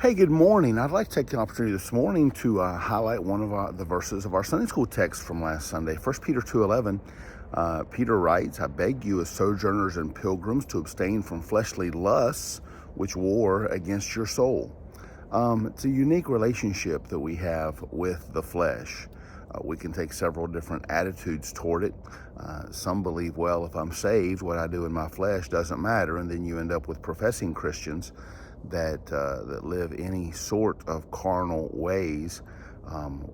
Hey, good morning. I'd like to take the opportunity this morning to highlight one of the verses of our Sunday school text from last Sunday. 1 Peter 2:11, Peter writes, I beg you as sojourners and pilgrims to abstain from fleshly lusts which war against your soul. It's a unique relationship that we have with the flesh. We can take several different attitudes toward it. Some believe, well, if I'm saved, what I do in my flesh doesn't matter, and then you end up with professing Christians that live any sort of carnal ways,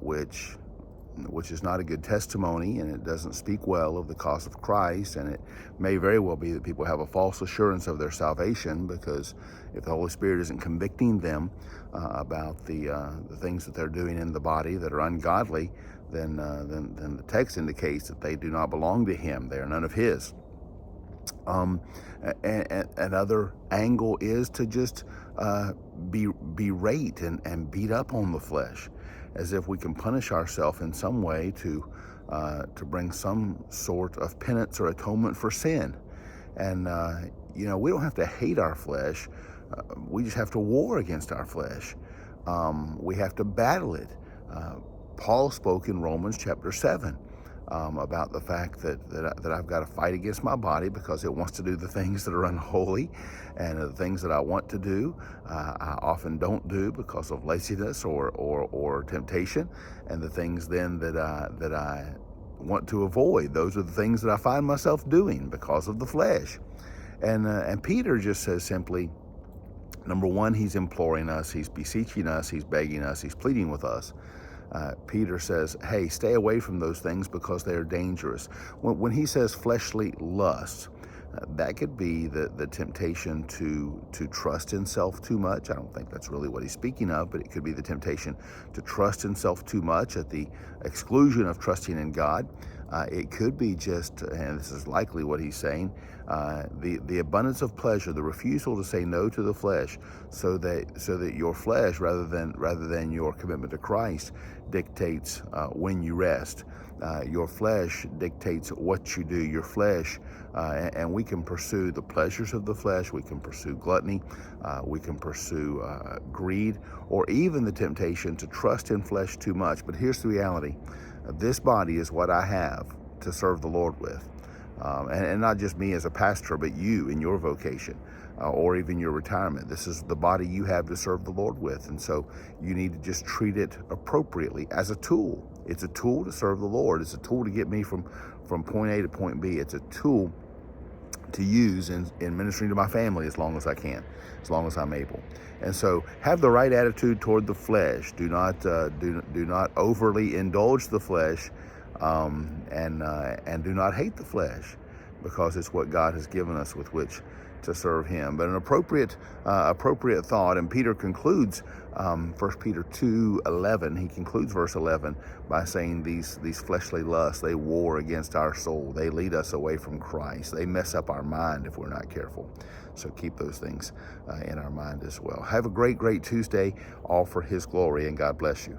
which is not a good testimony, and it doesn't speak well of the cause of Christ. And it may very well be that people have a false assurance of their salvation, because if the Holy Spirit isn't convicting them about the things that they're doing in the body that are ungodly, then the text indicates that they do not belong to Him. They are none of His. Another angle is to just berate and beat up on the flesh, as if we can punish ourselves in some way to bring some sort of penance or atonement for sin. And we don't have to hate our flesh. We just have to war against our flesh. We have to battle it. Paul spoke in Romans chapter 7 about the fact that I've got to fight against my body because it wants to do the things that are unholy, and the things that I want to do, I often don't do because of laziness or temptation, and the things then that I want to avoid, those are the things that I find myself doing because of the flesh. And Peter just says simply, number one, he's imploring us, he's beseeching us, he's begging us, he's pleading with us. Peter says, hey, stay away from those things because they are dangerous. When he says fleshly lust, that could be the temptation to trust in self too much. I don't think that's really what he's speaking of, but it could be the temptation to trust in self too much at the exclusion of trusting in God. It could be just, and this is likely what he's saying, the abundance of pleasure, the refusal to say no to the flesh, so that your flesh, rather than your commitment to Christ, dictates when you rest. Your flesh dictates what you do. Your flesh, and we can pursue the pleasures of the flesh. We can pursue gluttony. We can pursue greed, or even the temptation to trust in flesh too much. But here's the reality. This body is what I have to serve the Lord with. And not just me as a pastor, but you in your vocation, or even your retirement. This is the body you have to serve the Lord with. And so you need to just treat it appropriately as a tool. It's a tool to serve the Lord. It's a tool to get me from point A to point B. It's a tool to use in ministering to my family as long as I can, as long as I'm able. And so have the right attitude toward the flesh. Do not overly indulge the flesh, and do not hate the flesh, because it's what God has given us with which to serve Him. But an appropriate thought, and Peter concludes 1 Peter 2:11. He concludes verse 11 by saying these fleshly lusts, they war against our soul. They lead us away from Christ. They mess up our mind if we're not careful. So keep those things in our mind as well. Have a great Tuesday, all for His glory, and God bless you.